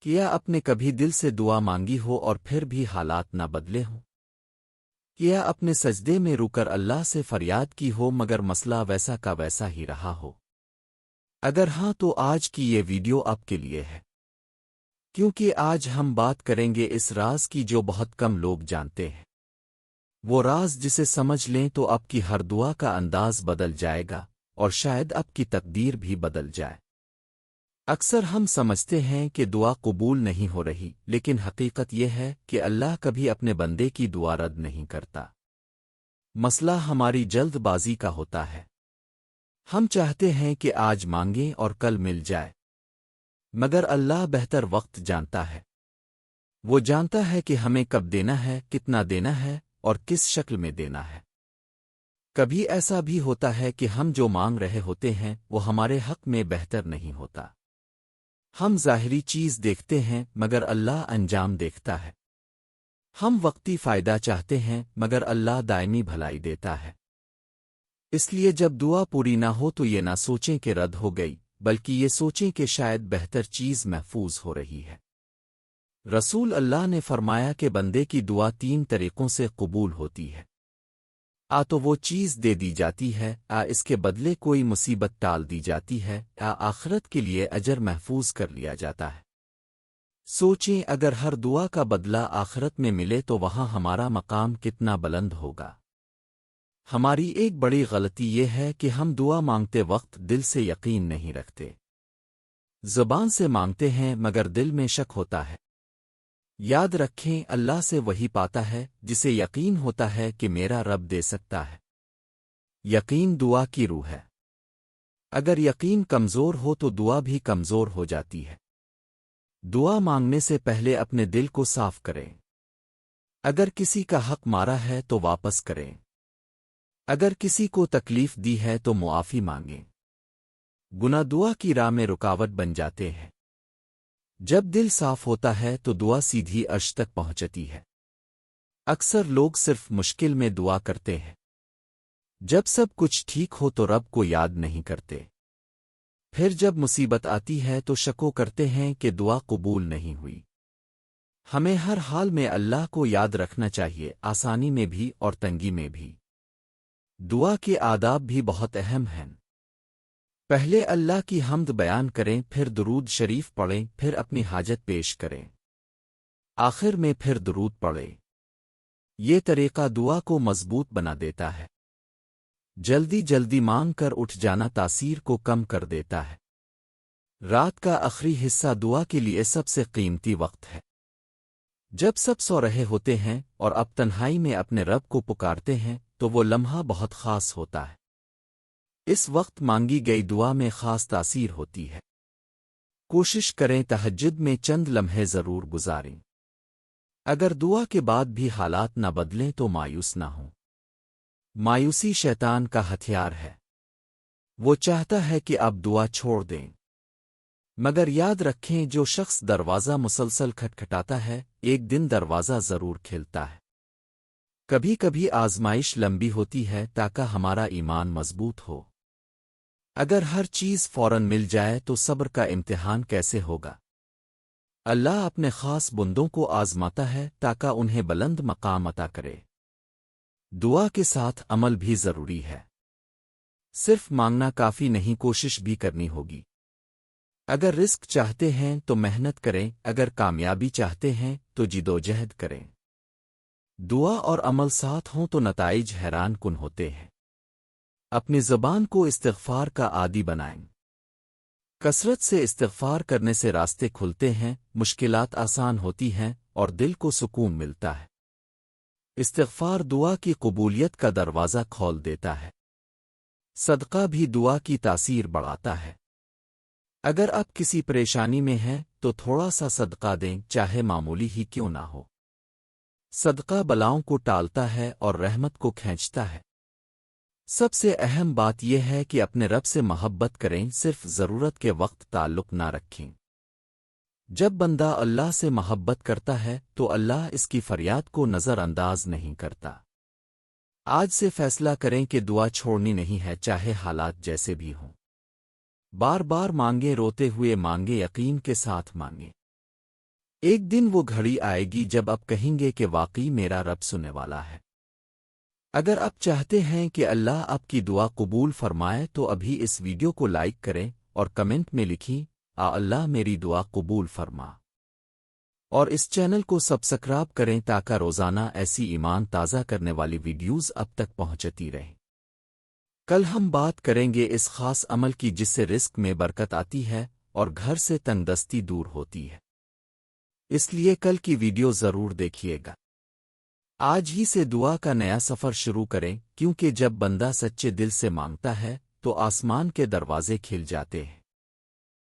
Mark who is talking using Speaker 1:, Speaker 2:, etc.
Speaker 1: کیا اپنے کبھی دل سے دعا مانگی ہو اور پھر بھی حالات نہ بدلے ہوں؟ کیا اپنے سجدے میں رو کر اللہ سے فریاد کی ہو مگر مسئلہ ویسا کا ویسا ہی رہا ہو؟ اگر ہاں تو آج کی یہ ویڈیو آپ کے لیے ہے، کیونکہ آج ہم بات کریں گے اس راز کی جو بہت کم لوگ جانتے ہیں۔ وہ راز جسے سمجھ لیں تو آپ کی ہر دعا کا انداز بدل جائے گا اور شاید آپ کی تقدیر بھی بدل جائے۔ اکثر ہم سمجھتے ہیں کہ دعا قبول نہیں ہو رہی، لیکن حقیقت یہ ہے کہ اللہ کبھی اپنے بندے کی دعا رد نہیں کرتا۔ مسئلہ ہماری جلد بازی کا ہوتا ہے۔ ہم چاہتے ہیں کہ آج مانگیں اور کل مل جائے، مگر اللہ بہتر وقت جانتا ہے۔ وہ جانتا ہے کہ ہمیں کب دینا ہے، کتنا دینا ہے اور کس شکل میں دینا ہے۔ کبھی ایسا بھی ہوتا ہے کہ ہم جو مانگ رہے ہوتے ہیں وہ ہمارے حق میں بہتر نہیں ہوتا۔ ہم ظاہری چیز دیکھتے ہیں مگر اللہ انجام دیکھتا ہے۔ ہم وقتی فائدہ چاہتے ہیں مگر اللہ دائمی بھلائی دیتا ہے۔ اس لیے جب دعا پوری نہ ہو تو یہ نہ سوچیں کہ رد ہو گئی، بلکہ یہ سوچیں کہ شاید بہتر چیز محفوظ ہو رہی ہے۔ رسول اللہ نے فرمایا کہ بندے کی دعا 3 طریقوں سے قبول ہوتی ہے۔ تو وہ چیز دے دی جاتی ہے، اس کے بدلے کوئی مصیبت ٹال دی جاتی ہے، آخرت کے لیے اجر محفوظ کر لیا جاتا ہے۔ سوچیں اگر ہر دعا کا بدلہ آخرت میں ملے تو وہاں ہمارا مقام کتنا بلند ہوگا۔ ہماری ایک بڑی غلطی یہ ہے کہ ہم دعا مانگتے وقت دل سے یقین نہیں رکھتے۔ زبان سے مانگتے ہیں مگر دل میں شک ہوتا ہے۔ یاد رکھیں اللہ سے وہی پاتا ہے جسے یقین ہوتا ہے کہ میرا رب دے سکتا ہے۔ یقین دعا کی روح ہے۔ اگر یقین کمزور ہو تو دعا بھی کمزور ہو جاتی ہے۔ دعا مانگنے سے پہلے اپنے دل کو صاف کریں۔ اگر کسی کا حق مارا ہے تو واپس کریں۔ اگر کسی کو تکلیف دی ہے تو معافی مانگیں۔ گناہ دعا کی راہ میں رکاوٹ بن جاتے ہیں۔ جب دل صاف ہوتا ہے تو دعا سیدھی عرش تک پہنچتی ہے۔ اکثر لوگ صرف مشکل میں دعا کرتے ہیں، جب سب کچھ ٹھیک ہو تو رب کو یاد نہیں کرتے۔ پھر جب مصیبت آتی ہے تو شکو کرتے ہیں کہ دعا قبول نہیں ہوئی۔ ہمیں ہر حال میں اللہ کو یاد رکھنا چاہیے، آسانی میں بھی اور تنگی میں بھی۔ دعا کے آداب بھی بہت اہم ہیں۔ پہلے اللہ کی حمد بیان کریں، پھر درود شریف پڑھیں، پھر اپنی حاجت پیش کریں، آخر میں پھر درود پڑھیں۔ یہ طریقہ دعا کو مضبوط بنا دیتا ہے۔ جلدی جلدی مانگ کر اٹھ جانا تاثیر کو کم کر دیتا ہے۔ رات کا آخری حصہ دعا کے لیے سب سے قیمتی وقت ہے۔ جب سب سو رہے ہوتے ہیں اور اب تنہائی میں اپنے رب کو پکارتے ہیں تو وہ لمحہ بہت خاص ہوتا ہے۔ اس وقت مانگی گئی دعا میں خاص تاثیر ہوتی ہے۔ کوشش کریں تہجد میں چند لمحے ضرور گزاریں۔ اگر دعا کے بعد بھی حالات نہ بدلیں تو مایوس نہ ہوں۔ مایوسی شیطان کا ہتھیار ہے۔ وہ چاہتا ہے کہ آپ دعا چھوڑ دیں، مگر یاد رکھیں جو شخص دروازہ مسلسل کھٹکھٹاتا ہے ایک دن دروازہ ضرور کھلتا ہے۔ کبھی کبھی آزمائش لمبی ہوتی ہے تاکہ ہمارا ایمان مضبوط ہو۔ اگر ہر چیز فوراً مل جائے تو صبر کا امتحان کیسے ہوگا؟ اللہ اپنے خاص بندوں کو آزماتا ہے تاکہ انہیں بلند مقام عطا کرے۔ دعا کے ساتھ عمل بھی ضروری ہے۔ صرف مانگنا کافی نہیں، کوشش بھی کرنی ہوگی۔ اگر رزق چاہتے ہیں تو محنت کریں، اگر کامیابی چاہتے ہیں تو جدوجہد کریں۔ دعا اور عمل ساتھ ہوں تو نتائج حیران کن ہوتے ہیں۔ اپنی زبان کو استغفار کا عادی بنائیں۔ کثرت سے استغفار کرنے سے راستے کھلتے ہیں، مشکلات آسان ہوتی ہیں اور دل کو سکون ملتا ہے۔ استغفار دعا کی قبولیت کا دروازہ کھول دیتا ہے۔ صدقہ بھی دعا کی تاثیر بڑھاتا ہے۔ اگر آپ کسی پریشانی میں ہیں تو تھوڑا سا صدقہ دیں، چاہے معمولی ہی کیوں نہ ہو۔ صدقہ بلاؤں کو ٹالتا ہے اور رحمت کو کھینچتا ہے۔ سب سے اہم بات یہ ہے کہ اپنے رب سے محبت کریں، صرف ضرورت کے وقت تعلق نہ رکھیں۔ جب بندہ اللہ سے محبت کرتا ہے تو اللہ اس کی فریاد کو نظر انداز نہیں کرتا۔ آج سے فیصلہ کریں کہ دعا چھوڑنی نہیں ہے، چاہے حالات جیسے بھی ہوں۔ بار بار مانگیں، روتے ہوئے مانگیں، یقین کے ساتھ مانگیں۔ ایک دن وہ گھڑی آئے گی جب آپ کہیں گے کہ واقعی میرا رب سننے والا ہے۔ اگر آپ چاہتے ہیں کہ اللہ آپ کی دعا قبول فرمائے تو ابھی اس ویڈیو کو لائک کریں اور کمنٹ میں لکھیں اللہ میری دعا قبول فرما، اور اس چینل کو سبسکرائب کریں تاکہ روزانہ ایسی ایمان تازہ کرنے والی ویڈیوز اب تک پہنچتی رہیں۔ کل ہم بات کریں گے اس خاص عمل کی جس سے رزق میں برکت آتی ہے اور گھر سے تنگ دستی دور ہوتی ہے، اس لیے کل کی ویڈیو ضرور دیکھیے گا۔ آج ہی سے دعا کا نیا سفر شروع کریں، کیونکہ جب بندہ سچے دل سے مانگتا ہے تو آسمان کے دروازے کھل جاتے ہیں۔